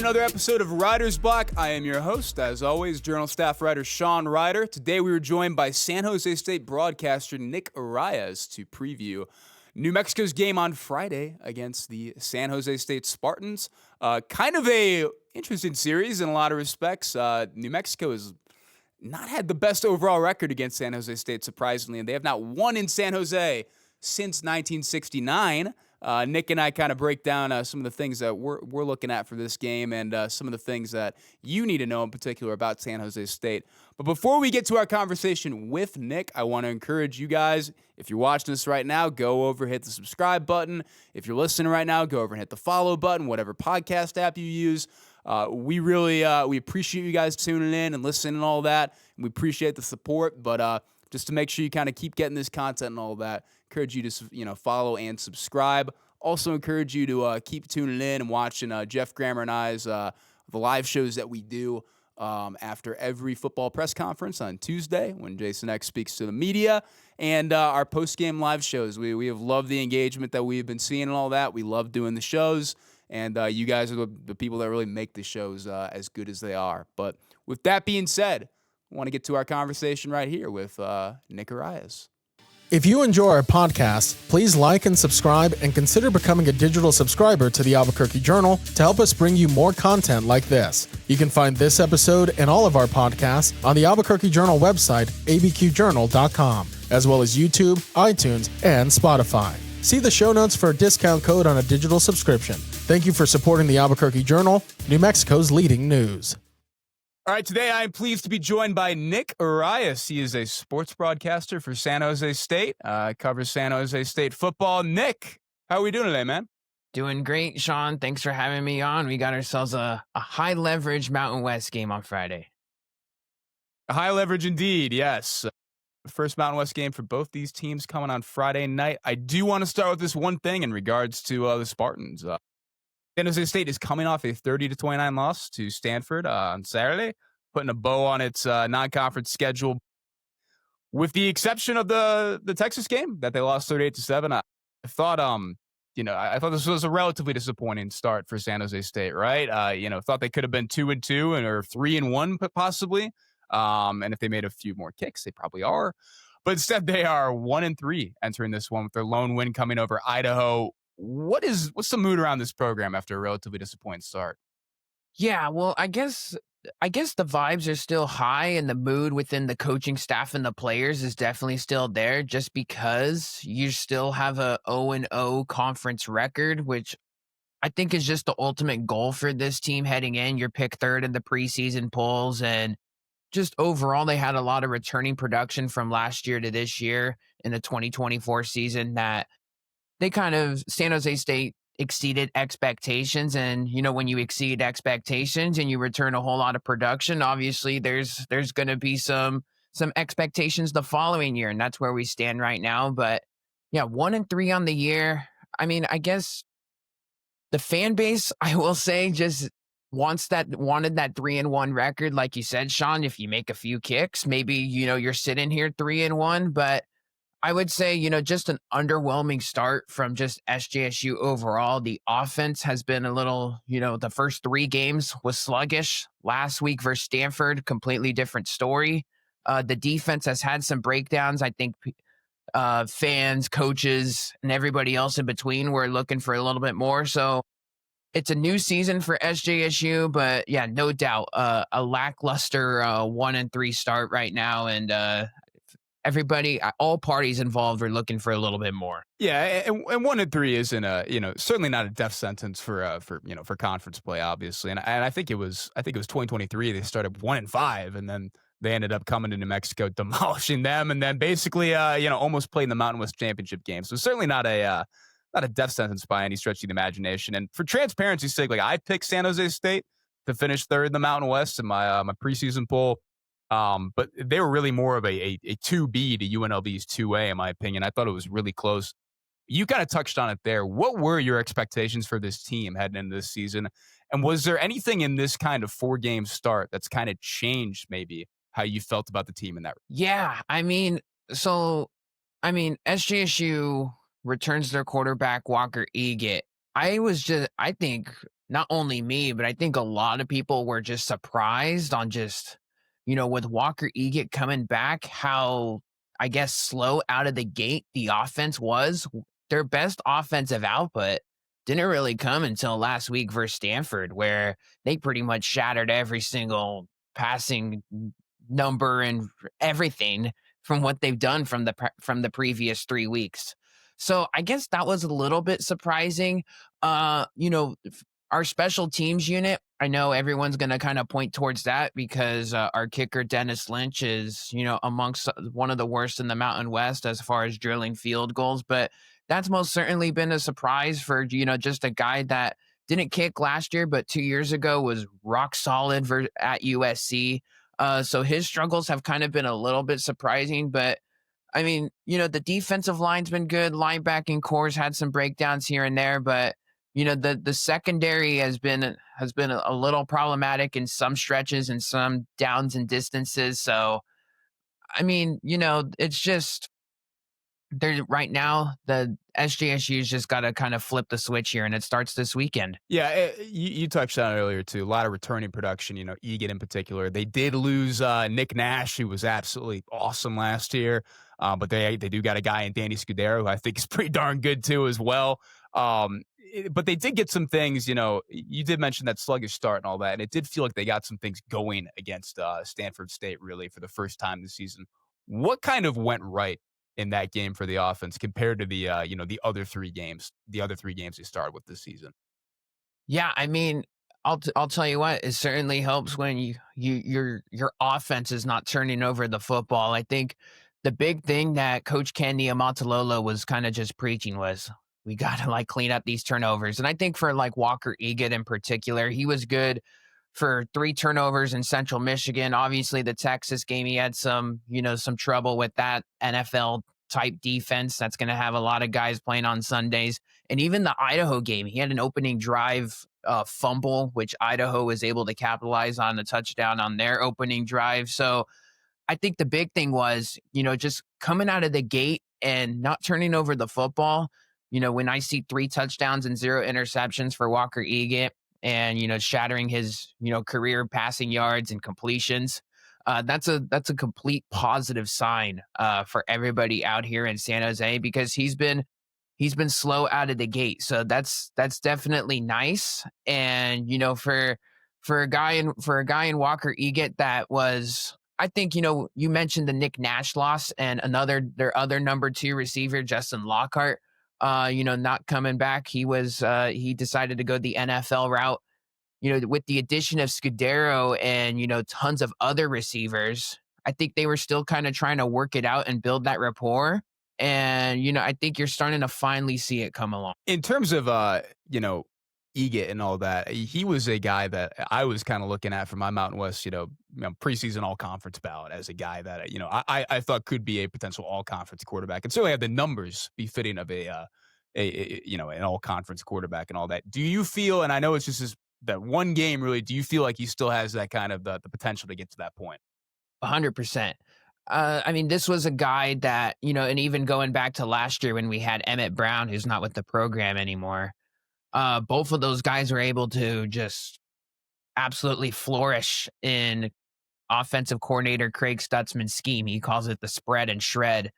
another episode of Reiders Block. I am your host, as always, Journal staff writer Sean Reider. Today we were joined by San Jose State broadcaster Nick Urias to preview New Mexico's game on Friday against the San Jose State Spartans. Kind of a interesting series in a lot of respects. New Mexico has not had the best overall record against San Jose State, surprisingly, and they have not won in San Jose since 1969. Nick and I kind of break down some of the things that we're looking at for this game and some of the things that you need to know in particular about San Jose State. But before we get to our conversation with Nick, I want to encourage you guys, if you're watching this right now, go over, hit the subscribe button. If you're listening right now, go over and hit the follow button, whatever podcast app you use. We really we appreciate you guys tuning in and listening and all that. And we appreciate the support, but just to make sure you kind of keep getting this content and all that, encourage you to follow and subscribe. Also encourage you to keep tuning in and watching Jeff Grammer and I's the live shows that we do after every football press conference on Tuesday when Jason X speaks to the media, and our post-game live shows. We have loved the engagement that we've been seeing and all that. We love doing the shows, and you guys are the people that really make the shows as good as they are. But with that being said, I want to get to our conversation right here with Nick Urias. If you enjoy our podcast, please like and subscribe and consider becoming a digital subscriber to the Albuquerque Journal to help us bring you more content like this. You can find this episode and all of our podcasts on the Albuquerque Journal website, abqjournal.com, as well as YouTube, iTunes, and Spotify. See the show notes for a discount code on a digital subscription. Thank you for supporting the Albuquerque Journal, New Mexico's leading news. All right, today I am pleased to be joined by Nick Urias. He is a sports broadcaster for San Jose State, covers San Jose State football. Nick, how are we doing today, man? Doing great, Sean. Thanks for having me on. We got ourselves a high-leverage Mountain West game on Friday. A high leverage indeed, yes. First Mountain West game for both these teams coming on Friday night. I do want to start with this one thing in regards to the Spartans. San Jose State is coming off a 30-29 loss to Stanford on Saturday, putting a bow on its non-conference schedule. With the exception of the Texas game that they lost 38-7, I thought I thought this was a relatively disappointing start for San Jose State, right? Thought they could have been 2-2 or 3-1 possibly. And if they made a few more kicks, they probably are. But instead, they are 1-3 entering this one with their lone win coming over Idaho. What's the mood around this program after a relatively disappointing start? Yeah, well, I guess the vibes are still high, and the mood within the coaching staff and the players is definitely still there, just because you still have a 0-0 conference record, which I think is just the ultimate goal for this team heading in. You're picked third in the preseason polls, and just overall, they had a lot of returning production from last year to this year in the 2024 season that San Jose State exceeded expectations. And, when you exceed expectations and you return a whole lot of production, obviously there's going to be some expectations the following year. And that's where we stand right now. But yeah, 1-3 on the year. I mean, I guess the fan base, I will say, just wanted that 3-1 record. Like you said, Sean, if you make a few kicks, maybe, you're sitting here 3-1, but I would say, just an underwhelming start from just SJSU overall. The offense has been a little, the first 3 games was sluggish. Last week versus Stanford, completely different story. The defense has had some breakdowns. I think fans, coaches, and everybody else in between were looking for a little bit more. So it's a new season for SJSU, but yeah, no doubt a lackluster 1-3 start right now. And everybody, all parties involved are looking for a little bit more. Yeah, and 1-3 isn't certainly not a death sentence for conference play, obviously. And I think it was 2023 they started 1-5, and then they ended up coming to New Mexico, demolishing them, and then basically almost playing the Mountain West Championship game. So certainly not a death sentence by any stretch of the imagination. And for transparency's sake, I picked San Jose State to finish third in the Mountain West in my preseason poll. But they were really more of a 2B to UNLV's 2A, in my opinion. I thought it was really close. You kind of touched on it there. What were your expectations for this team heading into this season? And was there anything in this kind of 4-game start that's kind of changed maybe how you felt about the team in that? Yeah, SJSU returns their quarterback, Walker Eget. I think not only me, but I think a lot of people were just surprised on just, with Walker Eget coming back, how, I guess, slow out of the gate the offense was. Their best offensive output didn't really come until last week versus Stanford, where they pretty much shattered every single passing number and everything from what they've done from the previous 3 weeks. So I guess that was a little bit surprising. Our special teams unit, I know everyone's going to kind of point towards that because our kicker, Dennis Lynch, is, amongst one of the worst in the Mountain West as far as drilling field goals. But that's most certainly been a surprise for, just a guy that didn't kick last year, but 2 years ago was rock solid at USC. So his struggles have kind of been a little bit surprising, but I mean, the defensive line's been good. Linebacking core's had some breakdowns here and there, but the secondary has been a little problematic in some stretches and some downs and distances. So, I mean, it's just there right now. The SJSU's just got to kind of flip the switch here, and it starts this weekend. Yeah, you touched on it earlier too. A lot of returning production. Eget in particular. They did lose Nick Nash, who was absolutely awesome last year. But they do got a guy in Danny Scudero, who I think is pretty darn good too as well. But they did get some things. You did mention that sluggish start and all that, and it did feel like they got some things going against Stanford State really for the first time this season. What kind of went right in that game for the offense compared to the the other three games they started with this season? Yeah, I mean, I'll tell you what, it certainly helps when your offense is not turning over the football. I think the big thing that Coach Ken Niumatalolo was kind of just preaching was we got to clean up these turnovers. And I think for Walker Eget in particular, he was good for 3 turnovers in Central Michigan. Obviously, the Texas game, he had some trouble with that NFL type defense that's going to have a lot of guys playing on Sundays. And even the Idaho game, he had an opening drive fumble, which Idaho was able to capitalize on a touchdown on their opening drive. So I think the big thing was, just coming out of the gate and not turning over the football. When I see 3 touchdowns and 0 interceptions for Walker Eget and, shattering his, career passing yards and completions, that's a complete positive sign for everybody out here in San Jose because he's been slow out of the gate. So that's definitely nice. And, for a guy in Walker Eget that was, I think, you mentioned the Nick Nash loss and their other number 2 receiver, Justin Lockhart, not coming back. He decided to go the NFL route. With the addition of Scudero and, tons of other receivers, I think they were still kind of trying to work it out and build that rapport. And, I think you're starting to finally see it come along. In terms of, Eget and all that, he was a guy that I was kind of looking at from my Mountain West, preseason all-conference ballot as a guy that, I thought could be a potential all-conference quarterback and certainly have the numbers befitting of an all-conference quarterback and all that. Do you feel, and I know it's just that one game really, do you feel like he still has that kind of the potential to get to that point? 100%. I mean, this was a guy that, and even going back to last year when we had Emmett Brown, who's not with the program anymore, both of those guys were able to just absolutely flourish in offensive coordinator Craig Stutzman's scheme. He calls it the spread and shred.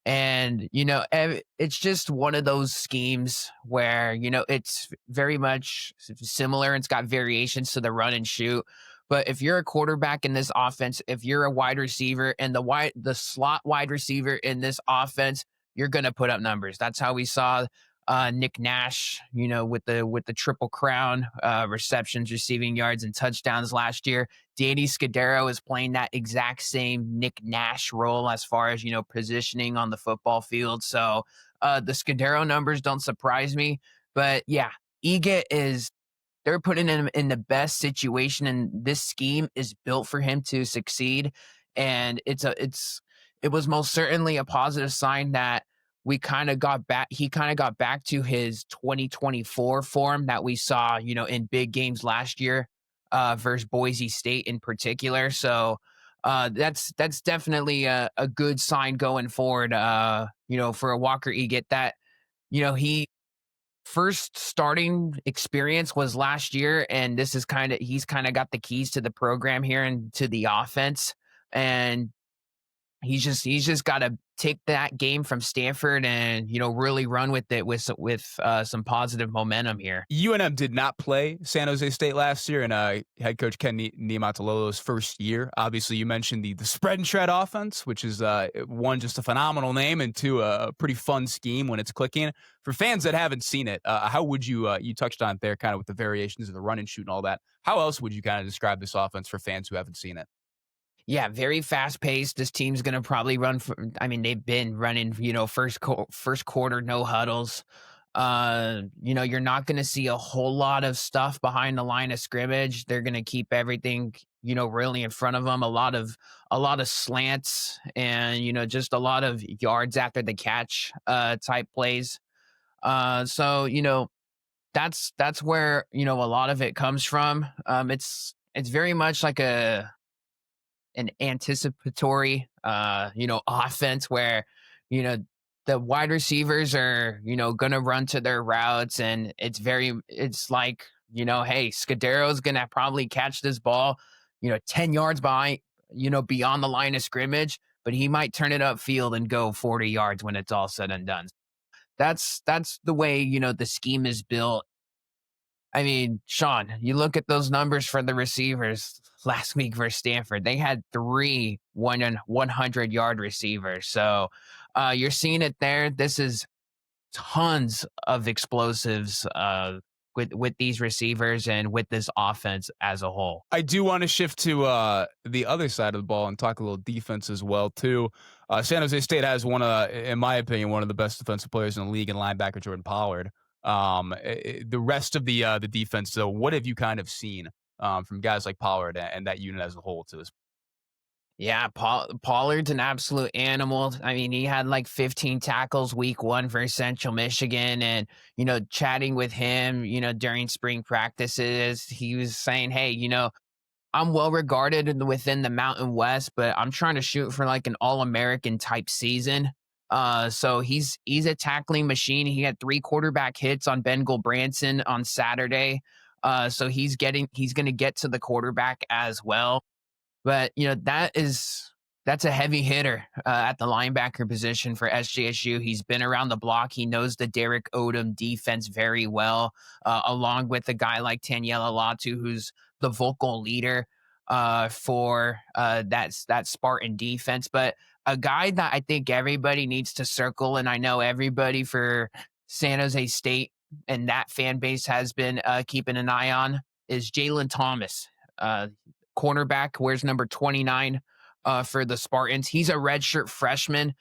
And, it's just one of those schemes where, it's very much similar. It's got variations to the run and shoot. But if you're a quarterback in this offense, if you're a wide receiver and the slot wide receiver in this offense, you're going to put up numbers. That's how we saw Nick Nash, with the triple crown, receptions, receiving yards, and touchdowns last year. Danny Scudero is playing that exact same Nick Nash role as far as, positioning on the football field. So the Scudero numbers don't surprise me. But yeah, they're putting him in the best situation, and this scheme is built for him to succeed. And it was most certainly a positive sign that he kind of got back to his 2024 form that we saw, in big games last year versus Boise State in particular. So that's definitely a good sign going forward, for a Walker Eget that, he first starting experience was last year, and this is he's kind of got the keys to the program here and to the offense, and he's just got to take that game from Stanford and really run with it with some positive momentum here. UNM did not play San Jose State last year, and head coach Ken Niumatalolo's first year. Obviously, you mentioned the spread and shred offense, which is one, just a phenomenal name, and two, a pretty fun scheme when it's clicking. For fans that haven't seen it, how would you touched on it there, kind of with the variations of the run and shoot and all that. How else would you kind of describe this offense for fans who haven't seen it? Yeah, very fast paced. This team's going to probably run they've been running, first quarter, no huddles. You're not going to see a whole lot of stuff behind the line of scrimmage. They're going to keep everything, really in front of them. A lot of slants and, just a lot of yards after the catch, type plays. So, that's where, a lot of it comes from. It's very much like an anticipatory, offense where, the wide receivers are, going to run to their routes. And it's like, hey, Scudero's going to probably catch this ball, 10 yards behind, beyond the line of scrimmage, but he might turn it upfield and go 40 yards when it's all said and done. That's the way, the scheme is built. I mean, Sean, you look at those numbers for the receivers last week versus Stanford. They had 3 100-yard receivers. So you're seeing it there. This is tons of explosives with these receivers and with this offense as a whole. I do want to shift to the other side of the ball and talk a little defense as well, too. San Jose State has in my opinion, one of the best defensive players in the league in linebacker Jordan Pollard. The rest of the defense, though, what have you kind of seen from guys like Pollard and that unit as a whole to this? Yeah, Pollard's an absolute animal. I mean, he had like 15 tackles week 1 versus Central Michigan. And, chatting with him, during spring practices, he was saying, hey, I'm well regarded within the Mountain West, but I'm trying to shoot for like an All-American type season. So he's a tackling machine. He had 3 quarterback hits on Ben Branson on Saturday. So he's going to get to the quarterback as well. But, that's a heavy hitter at the linebacker position for SJSU. He's been around the block. He knows the Derek Odom defense very well, along with a guy like Taniela Latu, who's the vocal leader for that Spartan defense. But a guy that I think everybody needs to circle, and I know everybody for San Jose State and that fan base has been keeping an eye on, is Jaylen Thomas. Cornerback, wears number 29 for the Spartans. He's a redshirt freshman.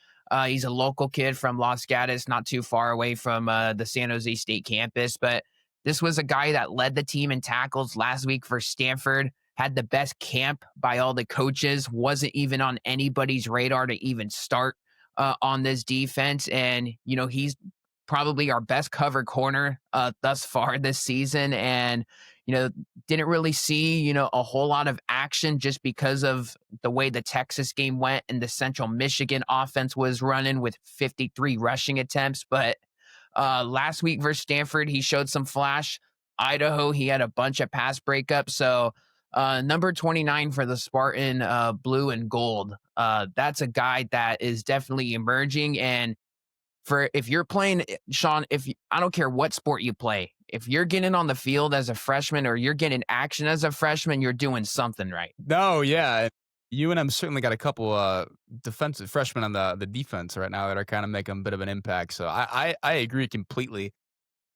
He's a local kid from Los Gatos, not too far away from the San Jose State campus. But this was a guy that led the team in tackles last week for Stanford, had the best camp by all the coaches, wasn't even on anybody's radar to even start on this defense. And, he's probably our best cover corner thus far this season. And, didn't really see, a whole lot of action just because of the way the Texas game went and the Central Michigan offense was running with 53 rushing attempts. But last week versus Stanford, he showed some flash. Idaho, he had a bunch of pass breakups. So number 29 for the Spartan blue and gold. That's a guy that is definitely emerging. And if you're playing, Sean, I don't care what sport you play, if you're getting on the field as a freshman or you're getting action as a freshman, you're doing something right. No, yeah. UNM certainly got a couple defensive freshmen on the defense right now that are kind of making a bit of an impact. So I agree completely.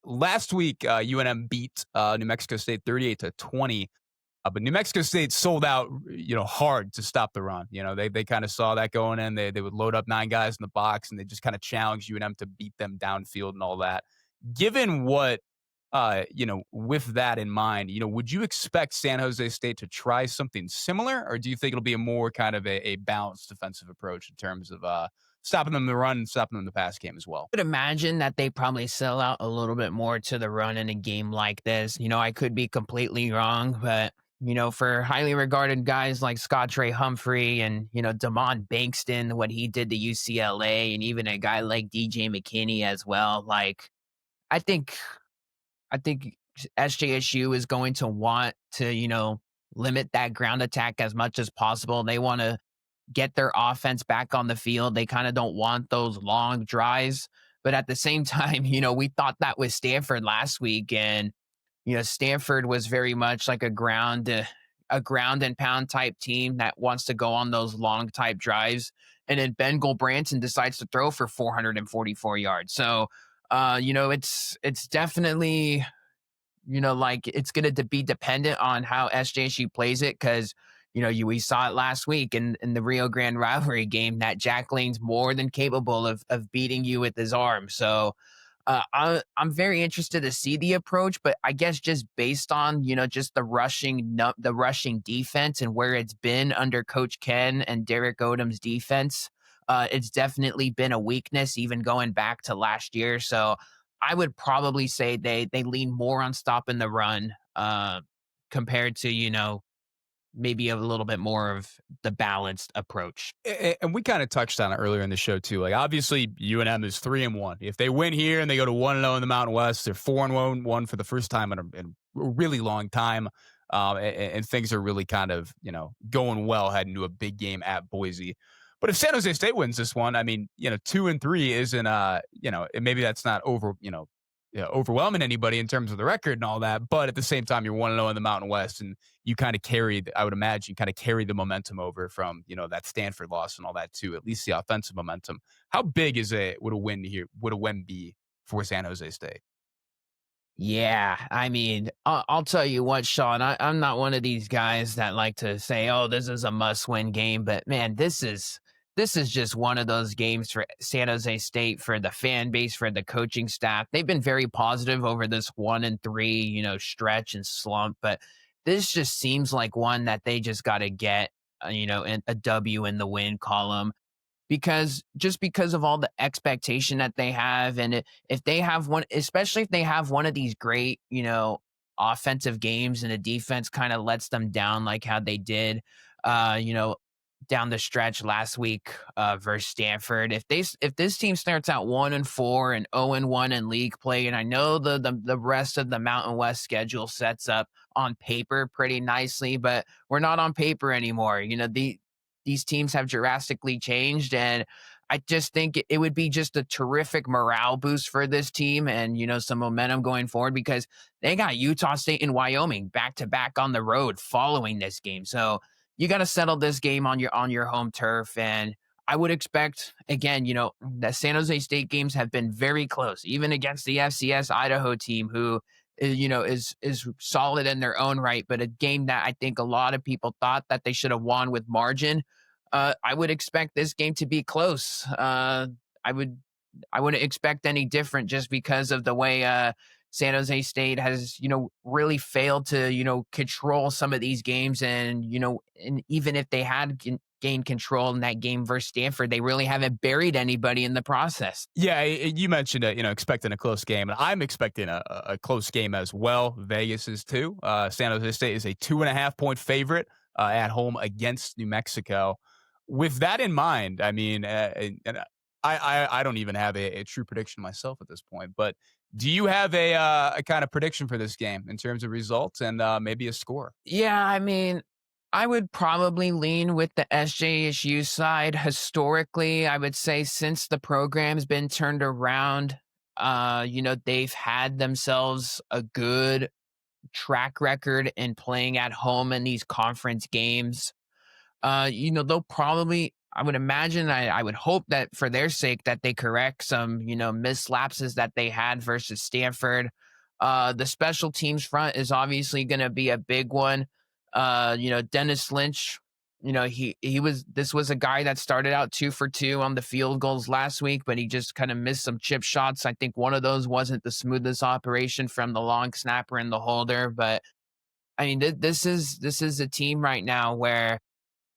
Last week, UNM beat New Mexico State 38-20. But New Mexico State sold out, hard to stop the run. They kind of saw that going in. They would load up 9 guys in the box, and they just kind of challenged UNM to beat them downfield and all that. Given what, with that in mind, would you expect San Jose State to try something similar, or do you think it'll be a more kind of a balanced defensive approach in terms of stopping them in the run and stopping them in the pass game as well? I would imagine that they probably sell out a little bit more to the run in a game like this. I could be completely wrong, but for highly regarded guys like Scott Trey Humphrey and, Damon Bankston, what he did to UCLA, and even a guy like DJ McKinney as well. Like, I think I think SJSU is going to want to, limit that ground attack as much as possible. They want to get their offense back on the field. They kind of don't want those long drives. But at the same time, we thought that with Stanford last week, and Stanford was very much like a ground and pound type team that wants to go on those long type drives. And then Ben Branson decides to throw for 444 yards. So, it's definitely, like it's going to be dependent on how SJSU plays it. Cause, we saw it last week in the Rio Grande rivalry game that Jack Lane's more than capable of beating you with his arm. So, I'm very interested to see the approach, but I guess just based on, just the rushing defense and where it's been under Coach Ken and Derek Odom's defense, it's definitely been a weakness even going back to last year. So I would probably say they lean more on stopping the run, compared to, maybe a little bit more of the balanced approach. And we kind of touched on it earlier in the show too. Like obviously UNM is 3-1. If they win here and they go to 1-0 in the Mountain West, they're 4-1 for the first time in a really long time. And things are really kind of, going well heading to a big game at Boise. But if San Jose State wins this one, I mean, 2-3 isn't, maybe that's not overwhelming anybody in terms of the record and all that. But at the same time, you're 1-0 in the Mountain West, and you kind of carried, I would imagine, the momentum over from, that Stanford loss and all that too, at least the offensive momentum. How big would a win be for San Jose State? Yeah, I mean, I'll tell you what, Sean, I'm not one of these guys that like to say, oh, this is a must-win game. But, man, this is just one of those games for San Jose State, for the fan base, for the coaching staff. They've been very positive over this 1-3, stretch and slump. But this just seems like one that they just got to get, a W in the win column. Because of all the expectation that they have, and if they have one, especially if they have one of these great, offensive games and the defense kind of lets them down like how they did, down the stretch last week versus Stanford. If this team starts out 1-4 and 0-1 in league play, and I know the rest of the Mountain West schedule sets up on paper pretty nicely, but we're not on paper anymore. These teams have drastically changed, and I just think it would be just a terrific morale boost for this team and, some momentum going forward, because they got Utah State and Wyoming back to back on the road following this game. So you got to settle this game on your home turf. And I would expect, again, the San Jose State games have been very close, even against the FCS Idaho team, who is solid in their own right, but a game that I think a lot of people thought that they should have won with margin. I would expect this game to be close. I wouldn't expect any different, just because of the way San Jose State has, really failed to, control some of these games. And, and even if they had gained control in that game versus Stanford, they really haven't buried anybody in the process. Yeah, you mentioned, expecting a close game, and I'm expecting a close game as well. Vegas is too. San Jose State is a 2.5-point favorite at home against New Mexico. With that in mind, I mean, and I don't even have a true prediction myself at this point, but do you have a kind of prediction for this game in terms of results and maybe a score? Yeah, I mean, I would probably lean with the SJSU side. Historically, I would say since the program's been turned around, they've had themselves a good track record in playing at home in these conference games. They'll probably, I would imagine, I would hope that for their sake that they correct some, missed lapses that they had versus Stanford. The special teams front is obviously going to be a big one. Dennis Lynch, this was a guy that started out 2 for 2 on the field goals last week, but he just kind of missed some chip shots. I think one of those wasn't the smoothest operation from the long snapper and the holder, but I mean, this is a team right now where,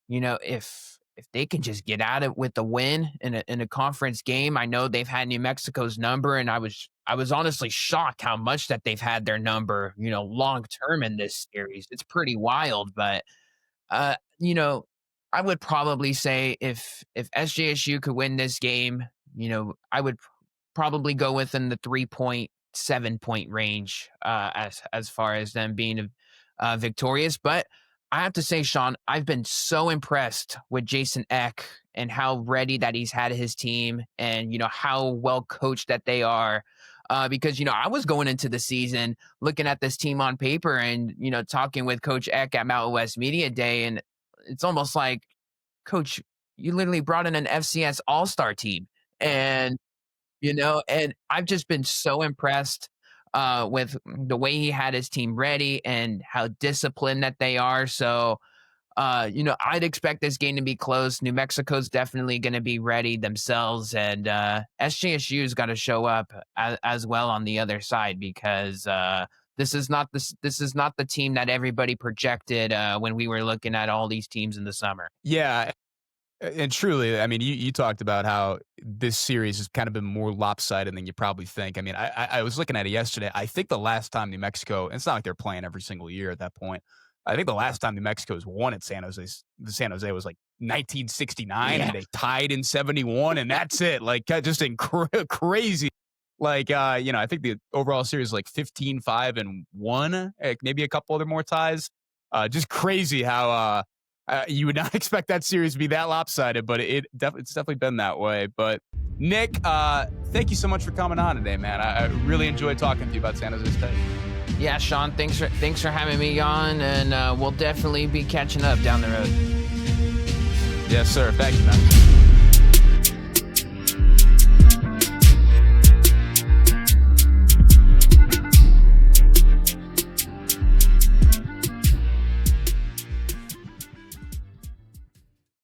if they can just get at it with a win in a conference game. I know they've had New Mexico's number, and I was honestly shocked how much that they've had their number, long term in this series. It's pretty wild, but I would probably say if SJSU could win this game, I would probably go within the 3-point 7-point range as far as them being victorious. But I have to say, Sean, I've been so impressed with Jason Eck and how ready that he's had his team, and how well coached that they are. Because I was going into the season looking at this team on paper and talking with Coach Eck at Mountain West Media Day, and it's almost like, Coach, you literally brought in an FCS All-Star team, and and I've just been so impressed with the way he had his team ready and how disciplined that they are. So, I'd expect this game to be close. New Mexico's definitely going to be ready themselves, and SJSU's got to show up as well on the other side, because this is not the team that everybody projected when we were looking at all these teams in the summer. Yeah. And truly, I mean, you talked about how this series has kind of been more lopsided than you probably think. I mean, I was looking at it yesterday. I think the last time New Mexico, it's not like they're playing every single year at that point. I think the last time New Mexico's won at San Jose was like 1969, and they tied in 71, and that's it. Like, just crazy. Like, I think the overall series is like 15-5-1, maybe a couple other more ties. Just crazy how you would not expect that series to be that lopsided, but it's definitely been that way. But Nick, thank you so much for coming on today, man. I really enjoyed talking to you about San Jose State. Yeah, Sean, thanks for having me on, and we'll definitely be catching up down the road. Yes, sir. Thank you, man.